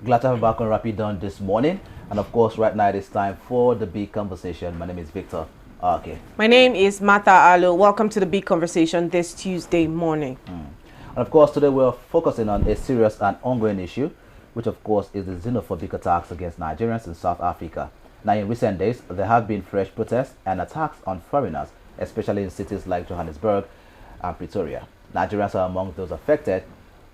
Glad to have you back on Rapid Dawn this morning. And of course, right now it is time for the big conversation. My name is Victor. Okay. My name is Martha Alo. Welcome to the big conversation this Tuesday morning. And of course, today we're focusing on a serious and ongoing issue, which of course is the xenophobic attacks against Nigerians in South Africa. Now, in recent days, there have been fresh protests and attacks on foreigners, especially in cities like Johannesburg and Pretoria. Nigerians are among those affected,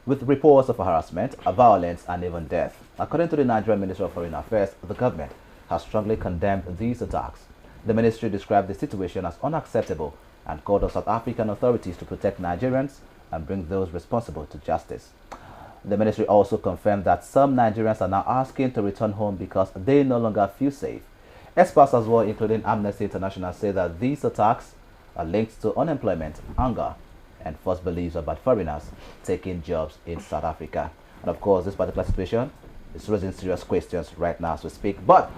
with reports of harassment, violence, and even death. According to the Nigerian Ministry of Foreign Affairs, the government has strongly condemned these attacks. The ministry described the situation as unacceptable and called on South African authorities to protect Nigerians and bring those responsible to justice. The ministry also confirmed that some Nigerians are now asking to return home because they no longer feel safe. Experts as well, including Amnesty International, say that these attacks are linked to unemployment, anger, and false beliefs about foreigners taking jobs in South Africa. And of course, this particular situation is raising serious questions right now as we speak. But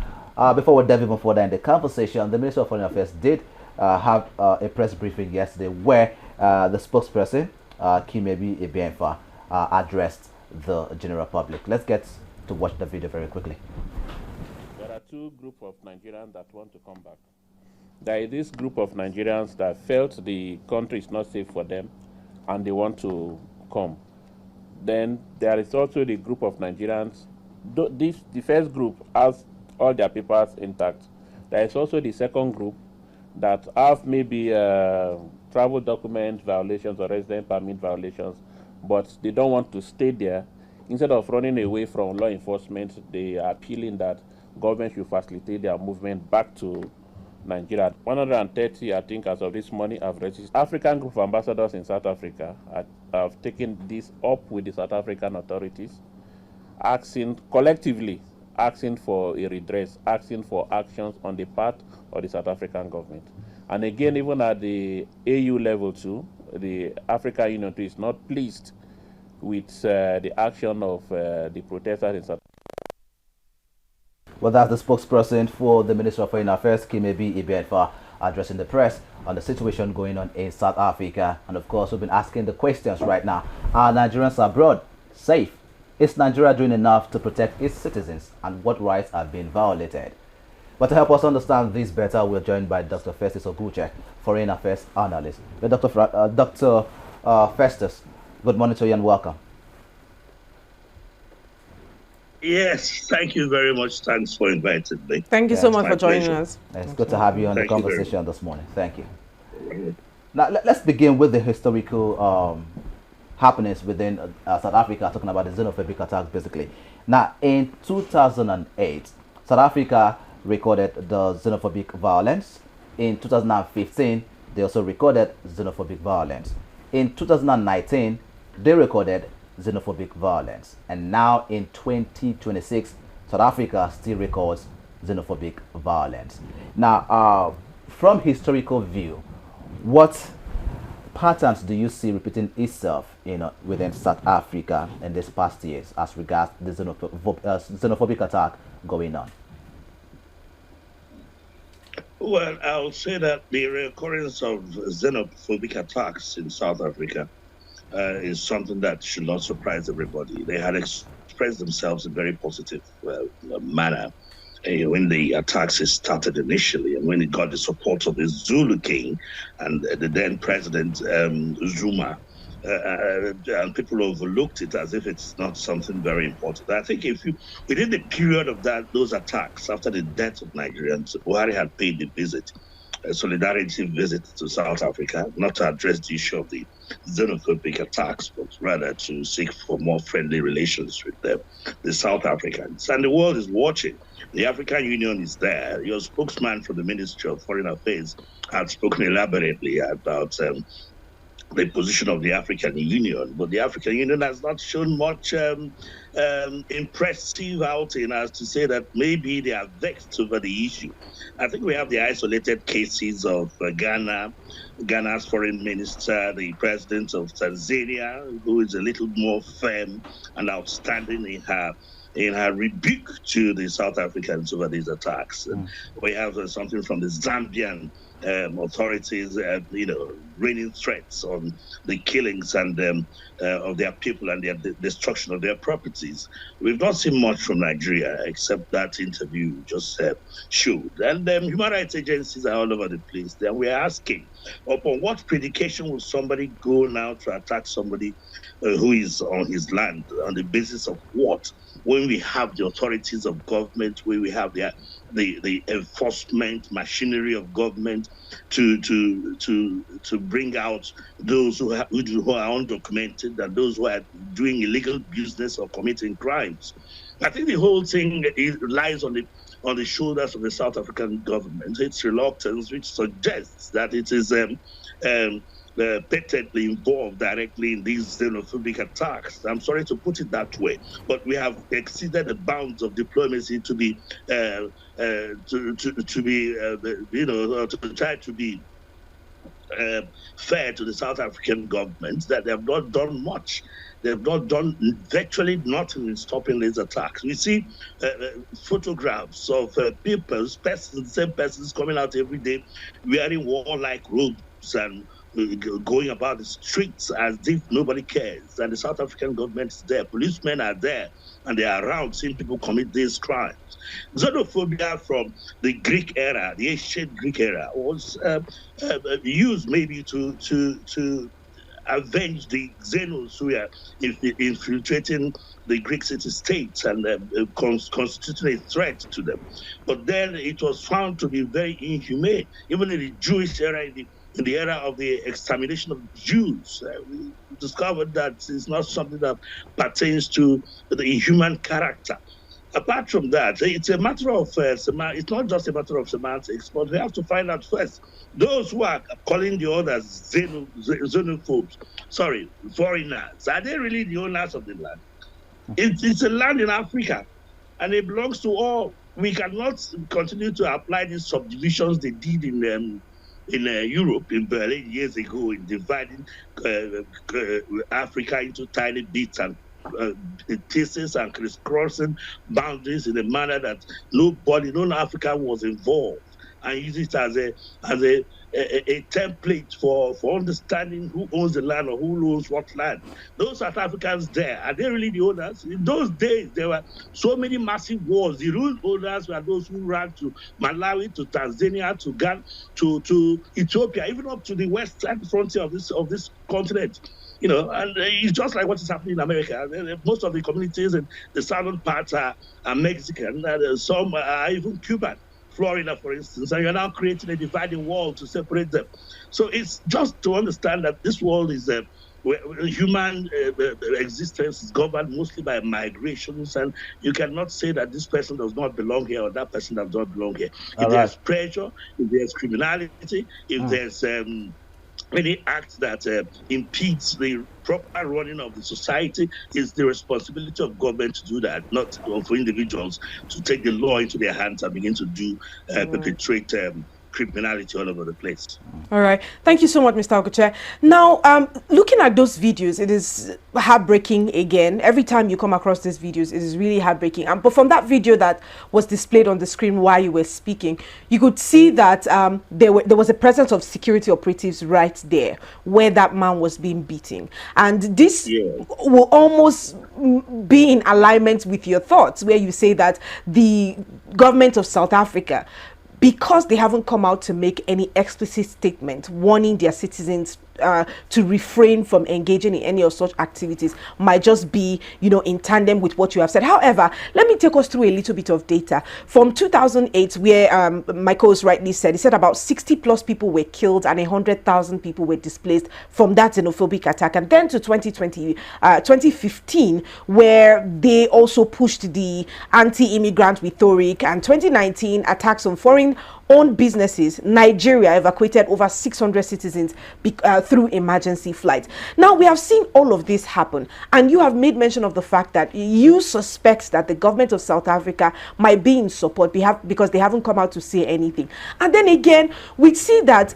before we delve even further in the conversation, the Minister of Foreign Affairs did have a press briefing yesterday where the spokesperson, Kimebi Ebienfa, addressed the general public. Let's get to watch the video very quickly. There are two groups of Nigerians that want to come back. There is this group of Nigerians that felt the country is not safe for them and they want to come. Then there is also the group of Nigerians. The first group has all their papers intact. There is also the second group that have maybe travel document violations or resident permit violations, but they don't want to stay there. Instead of running away from law enforcement, they are appealing that government should facilitate their movement back to Nigeria. 130, I think, as of this morning, have registered. African Group of Ambassadors in South Africa have taken this up with the South African authorities, collectively asking for a redress, asking for actions on the part of the South African government. And again, even at the AU level too, the African Union too is not pleased with the action of the protesters in South Africa. Well, that's the spokesperson for the Ministry of Foreign Affairs, Kimebi Ebienfa, addressing the press on the situation going on in South Africa. And of course, we've been asking the questions right now. Are Nigerians abroad safe? Is Nigeria doing enough to protect its citizens? And what rights are being violated? But to help us understand this better, we're joined by Dr. Festus Oguche, Foreign Affairs Analyst. Dr. Festus, good morning to you and welcome. Yes, thank you very much. Thanks for inviting me. Thank you so much for joining us. It's good to have you on the conversation this morning. Thank you. Now, let's begin with the historical happenings within South Africa, talking about the xenophobic attacks, basically. Now, in 2008, South Africa recorded the xenophobic violence. In 2015, they also recorded xenophobic violence. In 2019, they recorded xenophobic violence, and now in 2026 South Africa still records xenophobic violence. Now, from historical view, what patterns do you see repeating itself within South Africa in these past years as regards the xenophobic attack going on? Well, I'll say that the recurrence of xenophobic attacks in South Africa is something that should not surprise everybody. They had expressed themselves in a very positive manner when the attacks started initially, and when it got the support of the Zulu king and the then president Zuma, and people overlooked it as if it's not something very important. I think within the period of those attacks, after the death of Nigerians, Buhari had paid a visit, a solidarity visit to South Africa, not to address the issue of the xenophobic attacks, but rather to seek for more friendly relations with them, the South Africans. And the world is watching. The African Union is there. Your spokesman for the Ministry of Foreign Affairs had spoken elaborately about the position of the African Union, but the African Union has not shown much impressive outing as to say that maybe they are vexed over the issue. I think we have the isolated cases of Ghana's foreign minister, the president of Tanzania, who is a little more firm and outstanding in her rebuke to the South Africans over these attacks. We have something from the Zambian authorities, raining threats on the killings and of their people and their destruction of their properties. We've not seen much from Nigeria except that interview just showed. And human rights agencies are all over the place. Then we're asking, upon what predication will somebody go now to attack somebody who is on his land? On the basis of what? When we have the authorities of government, when we have the enforcement machinery of government to bring out those who are undocumented and those who are doing illegal business or committing crimes. I think the whole thing lies on the shoulders of the South African government. Its reluctance, which suggests that it is patently involved directly in these xenophobic attacks. I'm sorry to put it that way, but we have exceeded the bounds of diplomacy to try to be fair to the South African government, that they have not done much. They have not done virtually nothing in stopping these attacks. We see photographs of same persons coming out every day wearing warlike robes and going about the streets as if nobody cares. And the South African government is there. Policemen are there, and they are around seeing people commit these crimes. Xenophobia from the Greek era, the ancient Greek era, was used maybe to avenge the Xenos who are infiltrating the Greek city-states and constituting a threat to them. But then it was found to be very inhumane. Even in the Jewish era, in the era of the extermination of Jews, we discovered that it's not something that pertains to the human character. Apart from that, it's a matter of it's not just a matter of semantics, but we have to find out first those who are calling the others xenophobes, foreigners. Are they really the owners of the land? It's a land in Africa, and it belongs to all. We cannot continue to apply these subdivisions they did in Europe, in Berlin years ago, in dividing Africa into tiny bits and pieces and crisscrossing boundaries in a manner that no African was involved, and use it as a template for understanding who owns the land or who owns what land. Those South Africans there, are they really the owners? In those days, there were so many massive wars. The real owners were those who ran to Malawi, to Tanzania, to Ghana, to Ethiopia, even up to the western frontier of this continent. And it's just like what is happening in America. Most of the communities in the southern parts are Mexican, and some are even Cuban. Florida, for instance, and you're now creating a dividing wall to separate them. So it's just to understand that this world is human existence is governed mostly by migrations, and you cannot say that this person does not belong here or that person does not belong here. If there's pressure, if there's criminality, if there's any act that impedes the proper running of the society, is the responsibility of government to do that, not for individuals to take the law into their hands and begin to perpetrate criminality all over the place. All right. Thank you so much, Mr. Okoche. Now, looking at those videos, it is heartbreaking again. Every time you come across these videos, it is really heartbreaking. But from that video that was displayed on the screen while you were speaking, you could see that there was a presence of security operatives right there where that man was being beaten. And this will almost be in alignment with your thoughts, where you say that the government of South Africa, because they haven't come out to make any explicit statement warning their citizens to refrain from engaging in any of such activities, might just be, in tandem with what you have said. However, let me take us through a little bit of data. From 2008, where Michael's rightly said, he said about 60 plus people were killed and 100,000 people were displaced from that xenophobic attack. And then to 2015, where they also pushed the anti-immigrant rhetoric, and 2019, attacks on foreign-owned businesses. Nigeria evacuated over 600 citizens through emergency flights. Now, we have seen all of this happen, and you have made mention of the fact that you suspect that the government of South Africa might be in support because they haven't come out to say anything. And then again, we see that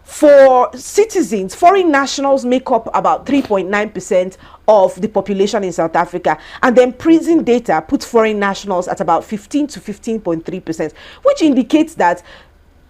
for citizens, foreign nationals make up about 3.9% of the population in South Africa, and then prison data puts foreign nationals at about 15 to 15.3%, which indicates that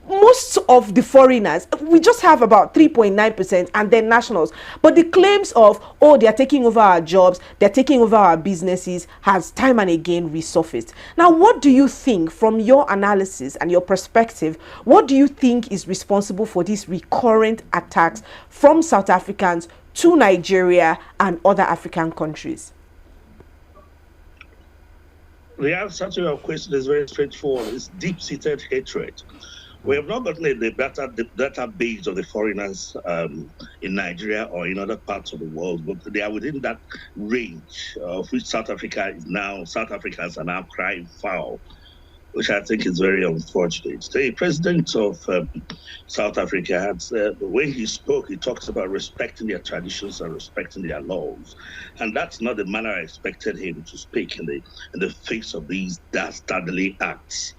most of the foreigners, we just have about 3.9%, and then nationals. But the claims of, oh, they're taking over our jobs, they're taking over our businesses, has time and again resurfaced. Now, what do you think, from your analysis and your perspective, what do you think is responsible for these recurrent attacks from South Africans to Nigeria and other African countries? The answer to your question is very straightforward. It's deep-seated hatred. We have not gotten the database of the foreigners in Nigeria or in other parts of the world, but they are within that range of which South Africans are now crying foul, which I think is very unfortunate. The president of South Africa had, when he spoke, he talks about respecting their traditions and respecting their laws, and that's not the manner I expected him to speak in the face of these dastardly acts.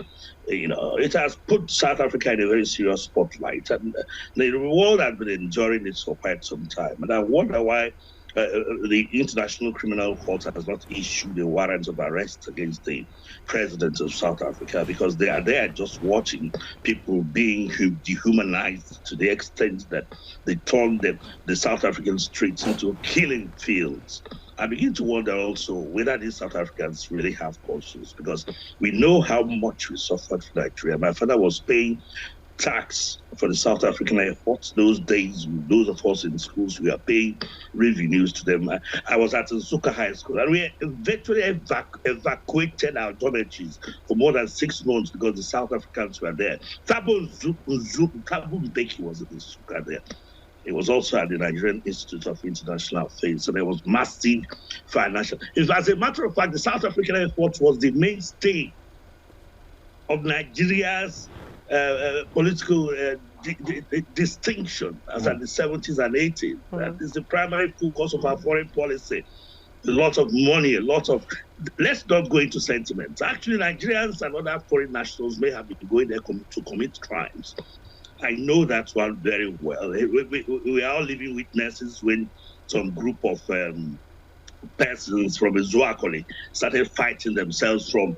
It has put South Africa in a very serious spotlight, and the world has been enduring it for quite some time. And I wonder why the International Criminal Court has not issued a warrant of arrest against the president of South Africa, because they are there just watching people being dehumanized to the extent that they turn the South African streets into killing fields. I begin to wonder also whether these South Africans really have conscience, because we know how much we suffered for Nigeria. My father was paying tax for the South African airports. Those days, those of us in schools, we are paying revenues to them. I was at Nsuka High School, and we virtually evacuated our dormitories for more than 6 months because the South Africans were there. Thabo Mbeki was in Nsuka there. It was also at the Nigerian Institute of International Affairs, so there was massive financial. As a matter of fact, the South African airport was the mainstay of Nigeria's political distinction as in the 70s and 80s. That is the primary focus of our foreign policy. A lot of money, let's not go into sentiments. Actually, Nigerians and other foreign nationals may have been going there to commit crimes. I know that one very well. We are all living witnesses when some group of persons from Ezuakoli started fighting themselves from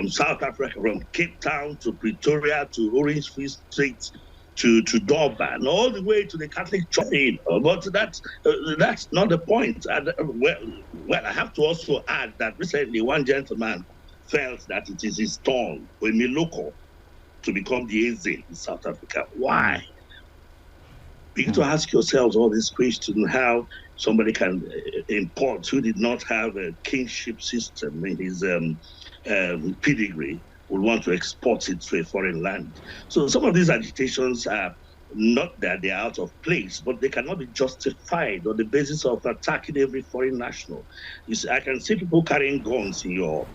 South Africa, from Cape Town to Pretoria to Orange Free State to Durban, all the way to the Catholic Church. But that's not the point. And, well, I have to also add that recently one gentleman felt that it is his turn, Emiloko, to become the Eze in South Africa. Why? You need to ask yourselves all these questions, how somebody can import who did not have a kingship system in his pedigree would want to export it to a foreign land. So some of these agitations are not that they're out of place, but they cannot be justified on the basis of attacking every foreign national. You see, I can see people carrying guns in your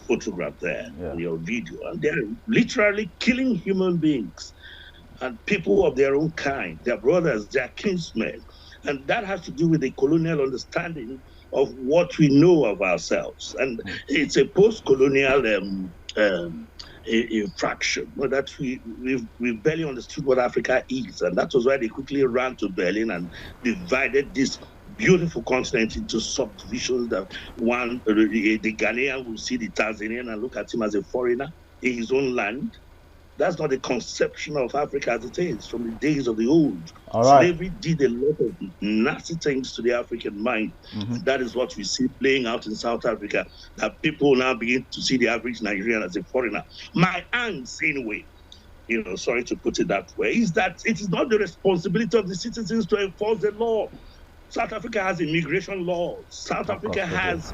photograph there, in your video, and they're literally killing human beings and people of their own kind, their brothers, their kinsmen. And that has to do with the colonial understanding of what we know of ourselves. And it's a post-colonial infraction that we barely understood what Africa is. And that was why they quickly ran to Berlin and divided this beautiful continent into subdivisions that the Ghanaian will see the Tanzanian and look at him as a foreigner in his own land. That's not the conception of Africa as it is from the days of the old. Slavery did a lot of nasty things to the African mind. That is what we see playing out in South Africa, that people now begin to see the average Nigerian as a foreigner. My angst, anyway, sorry to put it that way, is that it is not the responsibility of the citizens to enforce the law. South Africa has immigration laws. South Africa has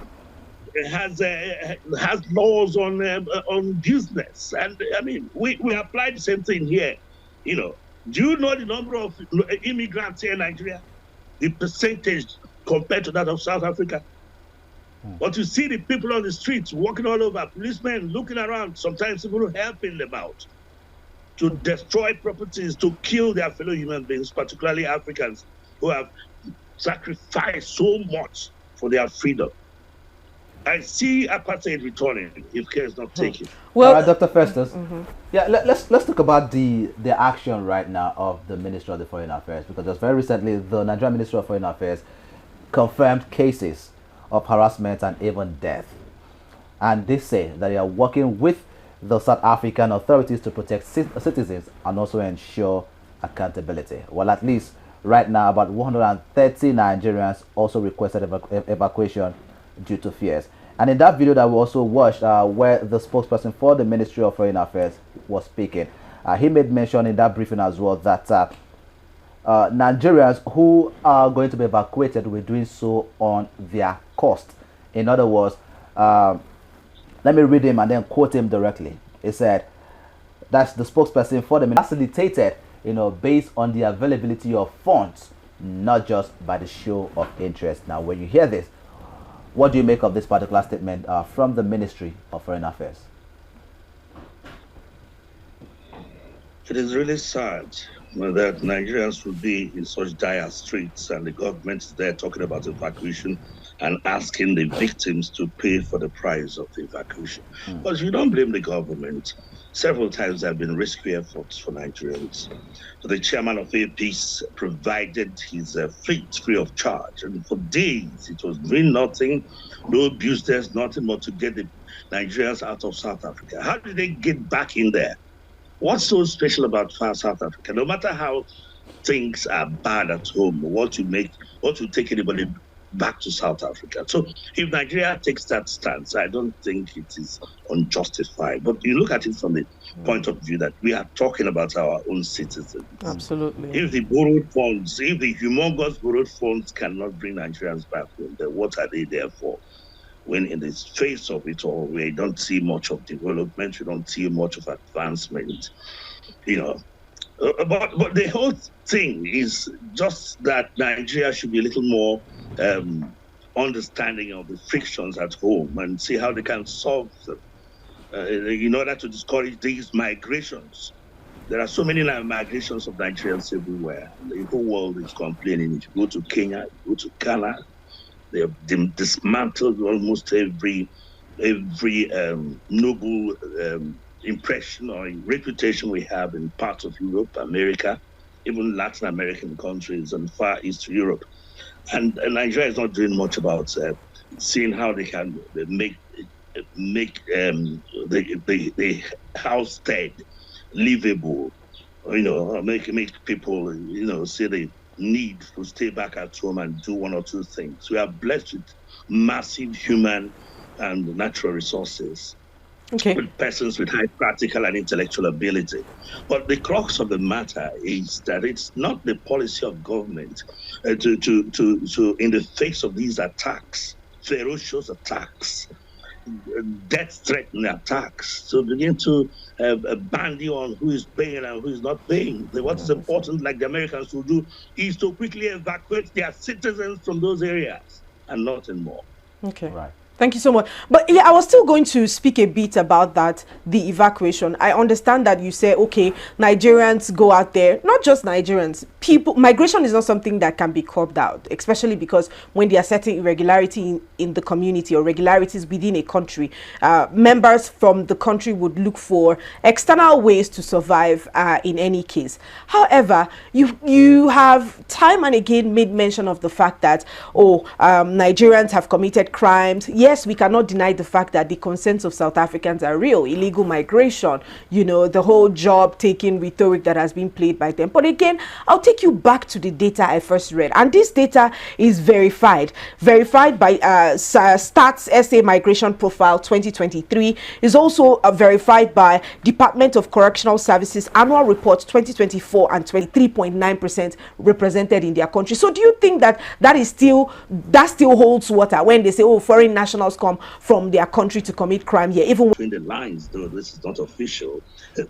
laws on business, and I mean we apply the same thing here. Do you know the number of immigrants here in Nigeria, the percentage compared to that of South Africa? But you see the people on the streets walking all over, policemen looking around, sometimes people helping them out to destroy properties, to kill their fellow human beings, particularly Africans who have sacrificed so much for their freedom. I see apartheid returning if care is not taken. Well, all right, Dr. Festus. Yeah, let's talk about the action right now of the Ministry of the Foreign Affairs, because just very recently the Nigerian Ministry of Foreign Affairs confirmed cases of harassment and even death, and they say that they are working with the South African authorities to protect citizens and also ensure accountability. Well, at least right now, about 130 Nigerians also requested evacuation due to fears. And in that video that we also watched, where the spokesperson for the Ministry of Foreign Affairs was speaking, he made mention in that briefing as well that Nigerians who are going to be evacuated were doing so on their cost. In other words, let me read him and then quote him directly. He said, that's the spokesperson for the facilitated, based on the availability of funds, not just by the show of interest. Now, when you hear this, what do you make of this particular statement from the Ministry of Foreign Affairs? It is really sad that Nigerians will be in such dire straits and the government is there talking about evacuation and asking the victims to pay for the price of the evacuation. But you don't blame the government. Several times there have been rescue efforts for Nigerians. So the chairman of APIS provided his fleet free of charge. And for days, it was doing nothing, no business, nothing but to get the Nigerians out of South Africa. How did they get back in there? What's so special about South Africa? No matter how things are bad at home, what will take anybody back to South Africa? So if Nigeria takes that stance, I don't think it is unjustified. But you look at it from the point of view that we are talking about our own citizens. Absolutely. If the borrowed funds, if the humongous borrowed funds cannot bring Nigerians back home, then what are they there for? When in the face of it all, we don't see much of development, we don't see much of advancement, But the whole thing is just that Nigeria should be a little more understanding of the frictions at home and see how they can solve them in order to discourage these migrations. There are so many migrations of Nigerians everywhere. The whole world is complaining. If you go to Kenya, you go to Ghana, they have dismantled almost every noble impression or reputation we have in parts of Europe, America, even Latin American countries and Far East Europe. And Nigeria is not doing much about seeing how they can make the homestead livable, make people, say they need to stay back at home and do one or two things. We are blessed with massive human and natural resources. Okay. With persons with high practical and intellectual ability. But the crux of the matter is that it's not the policy of government to in the face of these attacks, ferocious attacks, death-threatening attacks, to begin to bandy on who is paying and who is not paying. What is important, like the Americans will do, is to quickly evacuate their citizens from those areas and nothing more. Okay. Right. Thank you so much. But yeah, I was still going to speak a bit about that, the evacuation. I understand that you say, okay, Nigerians go out there, not just Nigerians, people, migration is not something that can be curbed out, especially because when there are certain irregularity in the community or irregularities within a country, members from the country would look for external ways to survive in any case. However, you have time and again made mention of the fact that, Nigerians have committed crimes. Yes, we cannot deny the fact that the concerns of South Africans are real. Illegal migration, the whole job-taking rhetoric that has been played by them. But again, I'll take you back to the data I first read. And this data is verified by Stats SA Migration Profile 2023. Is also verified by Department of Correctional Services Annual Report 2024 and 23.9% represented in their country. So do you think that still holds water when they say, foreign nationals come from their country to commit crime here? Even between the lines, though this is not official,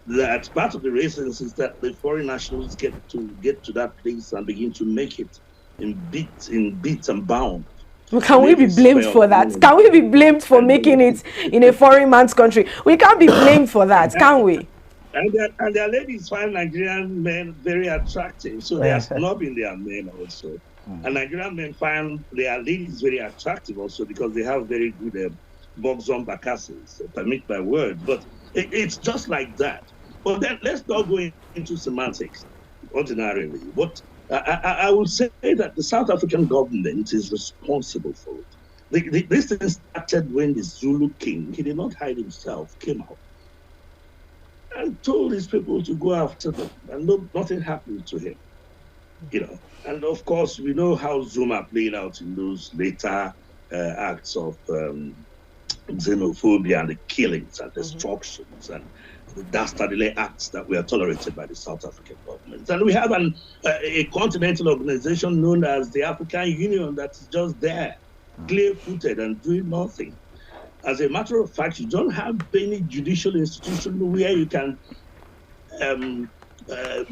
that part of the reasons is that the foreign nationals get to that place and begin to make it in bits and bounds. Can we be blamed for that? Can we be blamed for making it in a foreign man's country? We can't be blamed for that, can we? And their ladies find Nigerian men very attractive, so they are snubbing their men also. And Nigerian men find their ladies very attractive also because they have very good buxom bacasses, permit my word. But it's just like that. But then let's not go into semantics ordinarily. But I will say that the South African government is responsible for it. This thing started when the Zulu king, he did not hide himself, came out. and told his people to go after them, and nothing happened to him. And of course, we know how Zuma played out in those later acts of xenophobia and the killings and destructions and the dastardly acts that were tolerated by the South African government. And we have a continental organization known as the African Union that is just there, clear-footed and doing nothing. As a matter of fact, you don't have any judicial institution where you can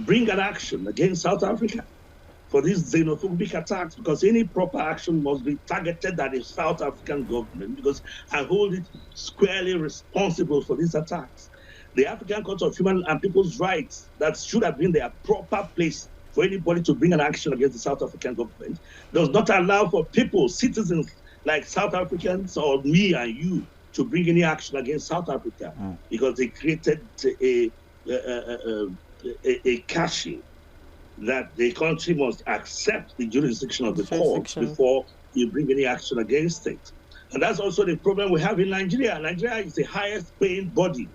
bring an action against South Africa for these xenophobic attacks, because any proper action must be targeted at the South African government, because I hold it squarely responsible for these attacks. The African Court of Human and People's Rights, that should have been their proper place for anybody to bring an action against the South African government, does not allow for people, citizens like South Africans or me and you, to bring any action against South Africa, because they created a caching that the country must accept the jurisdiction of the court before you bring any action against it. And that's also the problem we have in Nigeria. Nigeria is the highest paying body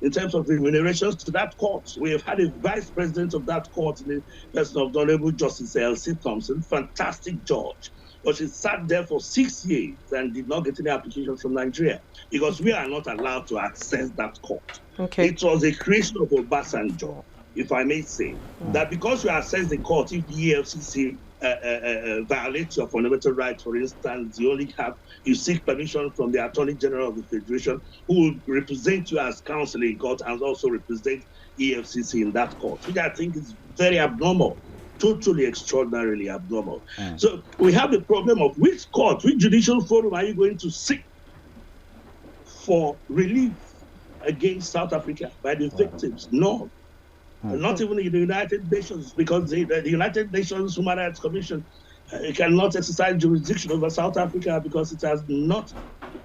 in terms of remunerations to that court. We have had a vice president of that court in the person of the Honorable Justice L.C. Thompson, fantastic judge. But she sat there for 6 years and did not get any application from Nigeria, because we are not allowed to access that court. It was a creation of Obasanjo, if I may say, that because you access the court, if the EFCC violates your fundamental rights, for instance, you seek permission from the Attorney General of the Federation, who will represent you as counsel in court and also represent EFCC in that court, which I think is very abnormal, totally extraordinarily abnormal. So we have the problem of which court, which judicial forum are you going to seek for relief against South Africa by the victims? None. Not even in the United Nations, because the United Nations Human Rights Commission cannot exercise jurisdiction over South Africa because it has not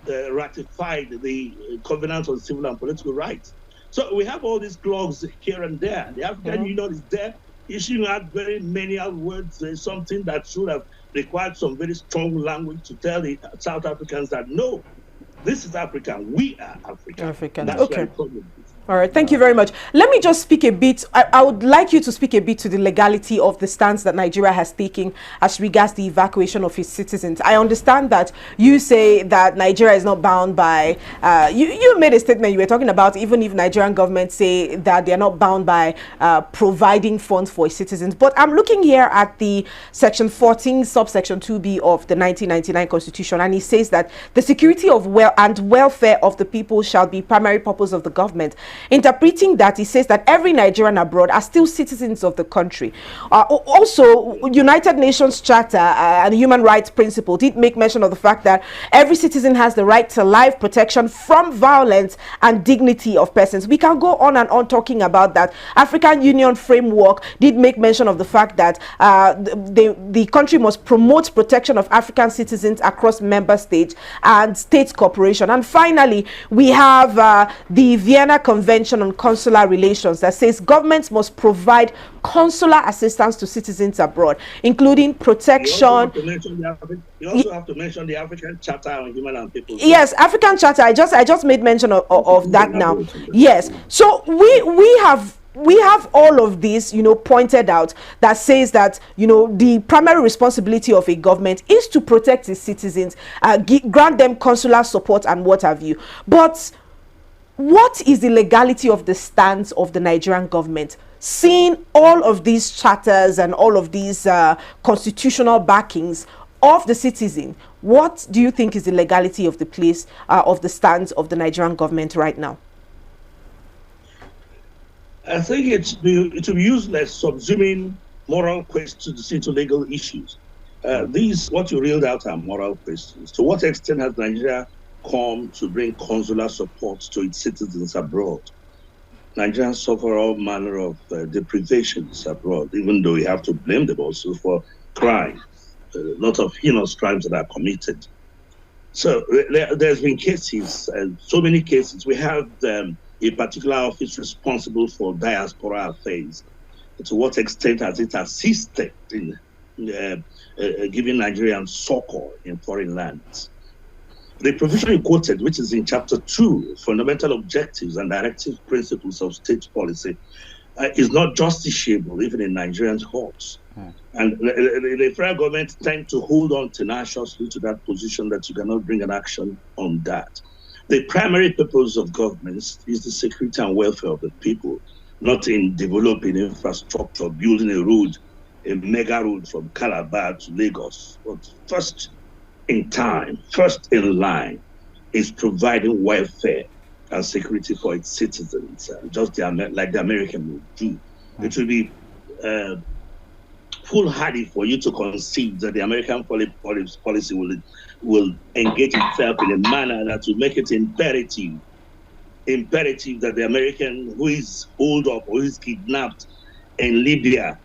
ratified the Covenant on Civil and Political Rights. So we have all these clogs here and there. The African Union is there, issuing out very many words, something that should have required some very strong language to tell the South Africans that no, this is Africa, we are African. That's where the problem is. All right, thank you very much. Let me just speak a bit. I would like you to speak a bit to the legality of the stance that Nigeria has taken as regards the evacuation of its citizens. I understand that you say that Nigeria is not bound by, you made a statement, you were talking about even if Nigerian government say that they are not bound by providing funds for its citizens. But I'm looking here at the section 14, subsection 2B of the 1999 Constitution, and it says that the security of welfare of the people shall be primary purpose of the government. Interpreting that, it says that every Nigerian abroad are still citizens of the country. Also, United Nations Charter and Human Rights Principle did make mention of the fact that every citizen has the right to life, protection from violence, and dignity of persons. We can go on and on talking about that. African Union framework did make mention of the fact that the country must promote protection of African citizens across member states and state cooperation. And finally, we have the Vienna Convention on Consular Relations that says governments must provide consular assistance to citizens abroad, including protection. You also have to mention the African Charter on Human and People's Rights. Yes, African Charter. I just made mention of that now. Yes. So we have all of this, pointed out, that says that, the primary responsibility of a government is to protect its citizens, grant them consular support and what have you. But what is the legality of the stance of the Nigerian government, seeing all of these charters and all of these constitutional backings of the citizen? What do you think is the legality of the place of the stance of the Nigerian government right now? I think it will be useless subsuming moral questions into legal issues. What you reeled out are moral questions. To what extent has Nigeria come to bring consular support to its citizens abroad? Nigerians suffer all manner of deprivations abroad, even though we have to blame them also for crime, a lot of heinous crimes that are committed. So there's been cases, so many cases. We have a particular office responsible for diaspora affairs. To what extent has it assisted in giving Nigerians succor in foreign lands? The provision you quoted, which is in Chapter 2, Fundamental Objectives and Directive Principles of State Policy, is not justiciable even in Nigerian courts. And the federal government tend to hold on tenaciously to that position that you cannot bring an action on that. The primary purpose of governments is the security and welfare of the people, not in developing infrastructure, building a road, a mega road from Calabar to Lagos. But first in time, first in line is providing welfare and security for its citizens, just like the American would do. It will be foolhardy for you to concede that the American policy will engage itself in a manner that will make it imperative that the American who is holed up or is kidnapped in Libya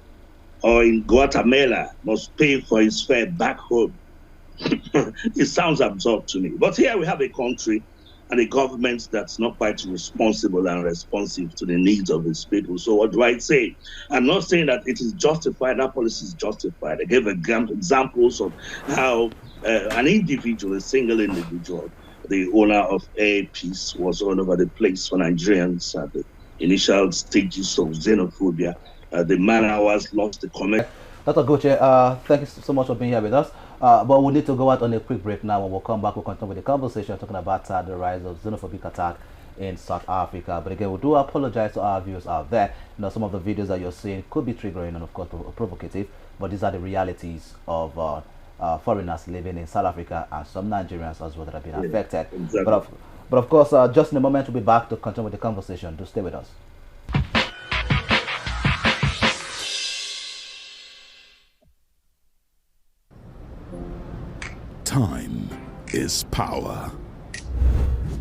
or in Guatemala must pay for his fare back home. It sounds absurd to me. But here we have a country and a government that's not quite responsible and responsive to the needs of its people. So what do I say? I'm not saying that it is justified, that policy is justified. I gave examples of how an individual, a single individual, the owner of Peace, was all over the place for Nigerians at the initial stages of xenophobia. The man was lost the comment. Dr. Goche, thank you so much for being here with us. But we need to go out on a quick break now. When we'll come back, we'll continue with the conversation talking about the rise of xenophobic attack in South Africa. But again, we do apologize to our viewers out there. You know, some of the videos that you're seeing could be triggering and of course provocative, but these are the realities of foreigners living in South Africa and some Nigerians as well that have been affected. Exactly. But of course, just in a moment, we'll be back to continue with the conversation. Do stay with us. Time is power.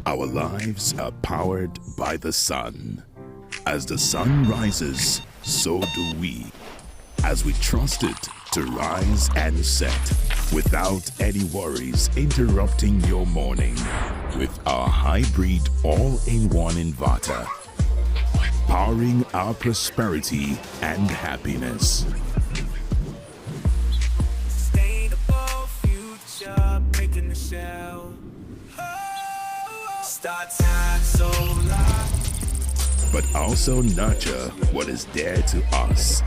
Our lives are powered by the sun. As the sun rises, so do we. As we trust it to rise and set without any worries interrupting your morning with our hybrid all-in-one inverter, powering our prosperity and happiness. But also nurture what is dear to us,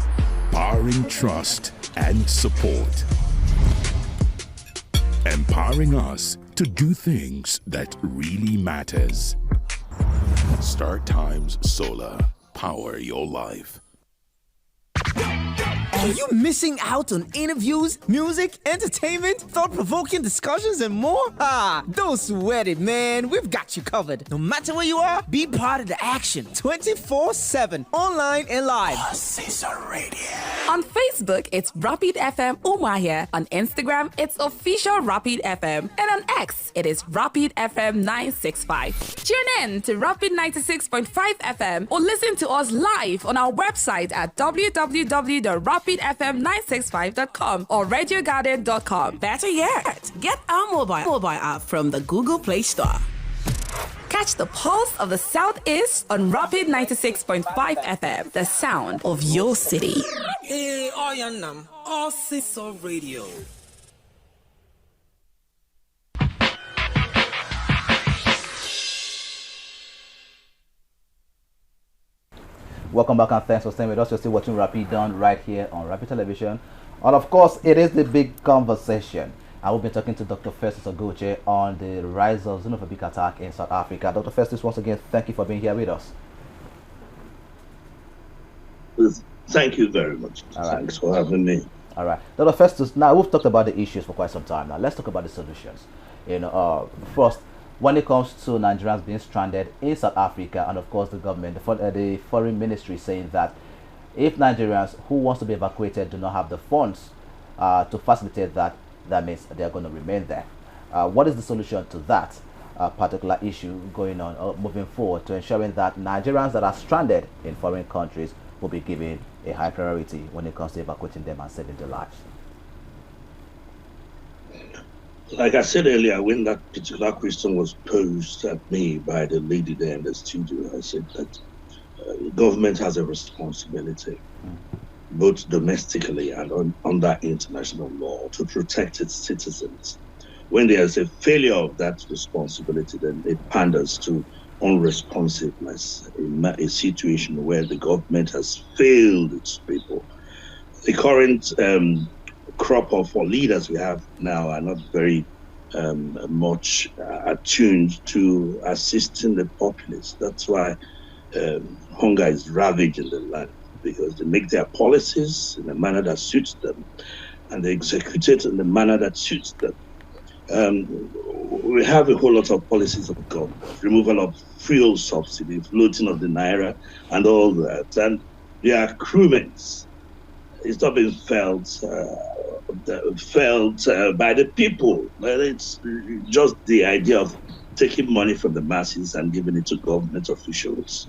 powering trust and support, empowering us to do things that really matters. Start Times Solar, power your life. Are you missing out on interviews, music, entertainment, thought-provoking discussions, and more? Don't sweat it, man. We've got you covered. No matter where you are, be part of the action 24/7, online and live. Caesar Radio. On Facebook, it's Rapid FM Umahia. On Instagram, it's Official Rapid FM. And on X, it is Rapid FM 965. Tune in to Rapid 96.5 FM or listen to us live on our website at www.rapidfm965.com or radiogarden.com. Better yet, get our mobile app from the Google Play Store. Catch the pulse of the Southeast on Rapid 96.5 FM, the sound of your city. Hey, Oyanam, all Caesar Radio. Welcome back and thanks for staying with us. You're still watching Rapid Done right here on Rapid Television. And of course, it is the big conversation. I will be talking to Dr. Festus Ogoche on the rise of xenophobic attack in South Africa. Dr. Festus, once again, thank you for being here with us. Thank you very much. Thanks for having me. All right. Dr. Festus, now we've talked about the issues for quite some time. Now let's talk about the solutions. First, when it comes to Nigerians being stranded in South Africa, and of course the government, the foreign ministry saying that if Nigerians who wants to be evacuated do not have the funds to facilitate that, that means they are going to remain there. What is the solution to that particular issue going on moving forward to ensuring that Nigerians that are stranded in foreign countries will be given a high priority when it comes to evacuating them and saving their lives? Like I said earlier, when that particular question was posed at me by the lady there in the studio, I said that government has a responsibility, both domestically and under international law, to protect its citizens when there's a failure of that responsibility, then it panders to unresponsiveness in a situation where the government has failed its people. The current crop of leaders we have now are not very much attuned to assisting the populace. That's why hunger is ravaging the land, because they make their policies in a manner that suits them and they execute it in the manner that suits them. We have a whole lot of policies of government, removal of fuel subsidy, floating of the naira, and all that. And the accruements, it's not being felt by the people. It's just the idea of taking money from the masses and giving it to government officials,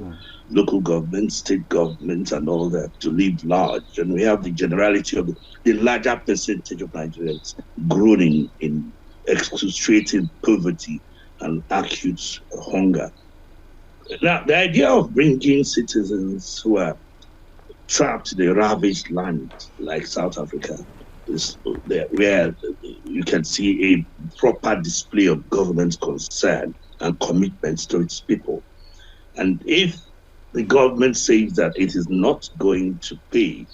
local government, state government, and all that to live large. And we have the generality of the larger percentage of Nigerians groaning in excruciating poverty and acute hunger. Now, the idea of bringing citizens who are trapped in a ravaged land like South Africa is where you can see a proper display of government concern and commitment to its people. And if the government says that it is not going to pay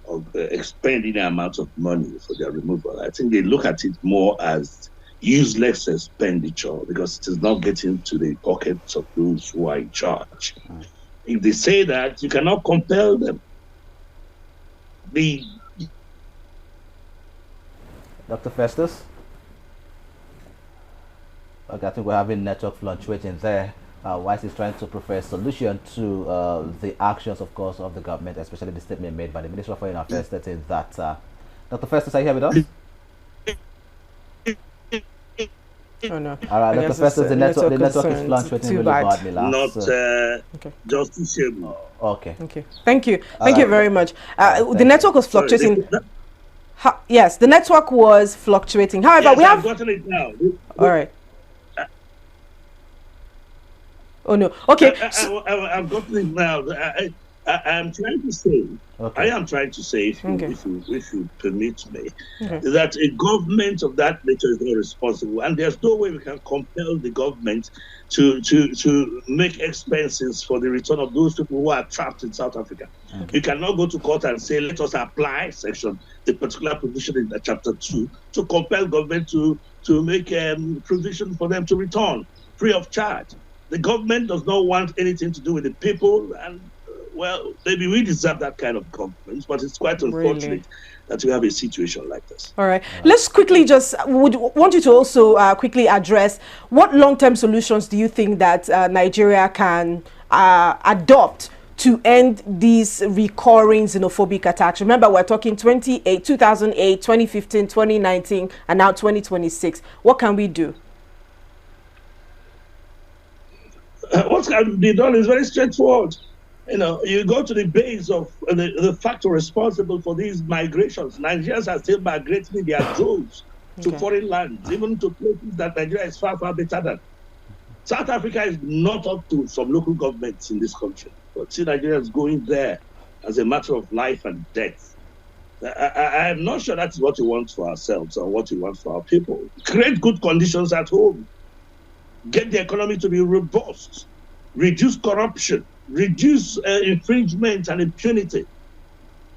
or expend any amount of money for their removal, I think they look at it more as useless expenditure because it is not getting to the pockets of those who are in charge. If they say that, you cannot compel them. Dr. Festus? Okay, I think we're having network fluctuating there. Wise is trying to prefer a solution to the actions, of course, of the government, especially the statement made by the Minister of Foreign Affairs stating that. Dr. Festus, are you here with us? Oh no. All right, Dr. Festus, the network is fluctuating really badly. Not justiciable. Okay. Okay. Thank you. Thank you very much. The network was fluctuating. Yes, the network was fluctuating. However, we have gotten it now. All right. Oh no. Okay. I've gotten it now. I'm trying to say. Okay. I am trying to say, if you permit me, Okay. that a government of that nature is not responsible, and there's no way we can compel the government to make expenses for the return of those people who are trapped in South Africa. Okay. You cannot go to court and say, let us apply the particular provision in the chapter 2 to compel government to make provision for them to return free of charge. The government does not want anything to do with the people, and well, maybe we deserve that kind of government, but it's quite unfortunate that we have a situation like this. All right. Let's quickly would want you to also quickly address what long-term solutions do you think that Nigeria can adopt to end these recurring xenophobic attacks? Remember, we're talking 2008, 2015, 2019, and now 2026. What can we do? What can be done is very straightforward. You go to the base of the factor responsible for these migrations. Nigerians are still migrating their droves to foreign lands, even to places that Nigeria is far, far better than. South Africa is not up to some local governments in this country, but see Nigerians going there as a matter of life and death. I am not sure that's what we want for ourselves or what we want for our people. Create good conditions at home. Get the economy to be robust. Reduce corruption. Reduce infringement and impunity.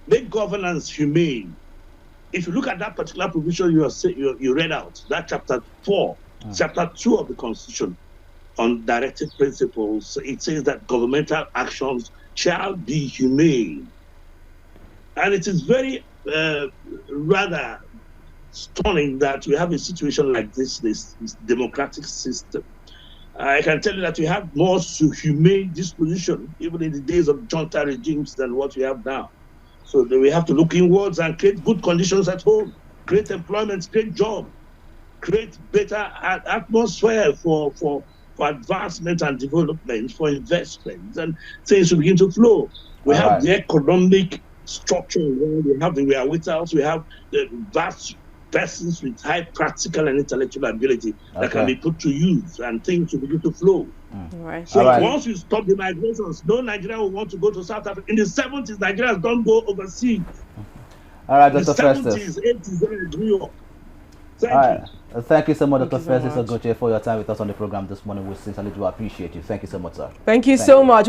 Make governance humane. If you look at that particular provision you read out, that chapter 4, chapter 2 of the Constitution on directive principles, it says that governmental actions shall be humane. And it is very rather stunning that we have a situation like this democratic system. I can tell you that we have more humane disposition, even in the days of junta regimes, than what we have now. So we have to look inwards and create good conditions at home, create employment, create jobs, create better atmosphere for advancement and development, for investment, and things will begin to flow. We have the economic structure, we have the wherewithals, we have the vast persons with high practical and intellectual ability that can be put to use, and things will begin to flow. So once you stop the migrations, no Nigerian will want to go to South Africa. In the 70s, Nigerians don't go overseas. All right, in Dr. the 70s, 80s, New York. Thank All right. you. Thank you so much, Dr. you so Festus much. Ogoche, for your time with us on the program this morning. We sincerely do appreciate you. Thank you so much, sir. Thank you so much.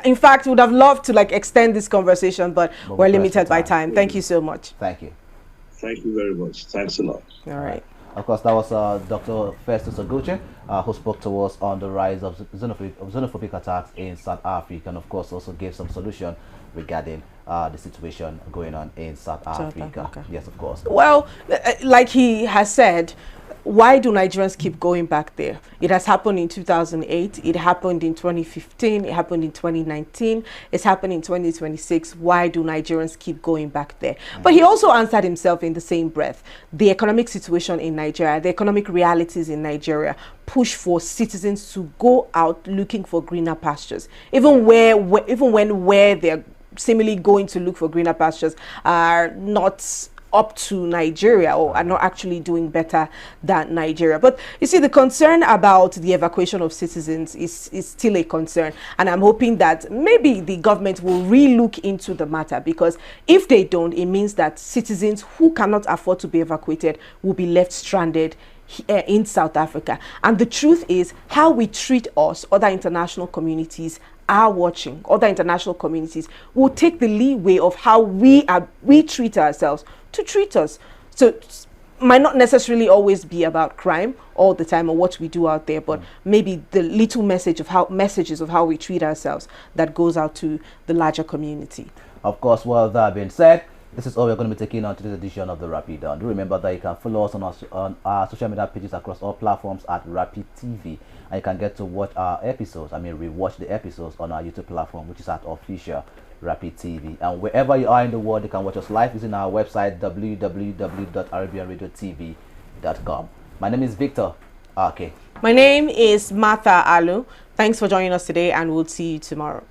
In fact, would have loved to like extend this conversation, but But we're we're pressed limited for by time. time. Thank you so much. Thank you. Thank you very much. Thanks a lot. All right. Of course, that was Dr. Festus Ogoche, who spoke to us on the rise of xenophobic attacks in South Africa, and of course also gave some solution regarding the situation going on in South Africa. Yes, of course. Well, like he has said, why do Nigerians keep going back there? It has happened in 2008, it happened in 2015, it happened in 2019, it's happened in 2026. Why do Nigerians keep going back there? But he also answered himself in the same breath. The economic situation in Nigeria, the economic realities in Nigeria push for citizens to go out looking for greener pastures, even where they're seemingly going to look for greener pastures are not up to Nigeria or are not actually doing better than Nigeria. But you see, the concern about the evacuation of citizens is still a concern, and I'm hoping that maybe the government will re-look into the matter, because if they don't, it means that citizens who cannot afford to be evacuated will be left stranded in South Africa. And the truth is, how we treat us, other international communities are watching. Other international communities will take the leeway of how we treat ourselves to treat us. So it might not necessarily always be about crime all the time or what we do out there, but maybe the little messages of how we treat ourselves that goes out to the larger community. Of course, well, that being said, this is all we're going to be taking on today's edition of the Rapid Down. Do remember that you can follow us on our social media pages across all platforms at Rapid TV, and you can get to watch our episodes, rewatch the episodes on our YouTube platform, which is at Official Rapid TV. And wherever you are in the world, you can watch us live using our website www.arabianradiotv.com. My name is Victor. Okay. My name is Martha Alu. Thanks for joining us today, and we'll see you tomorrow.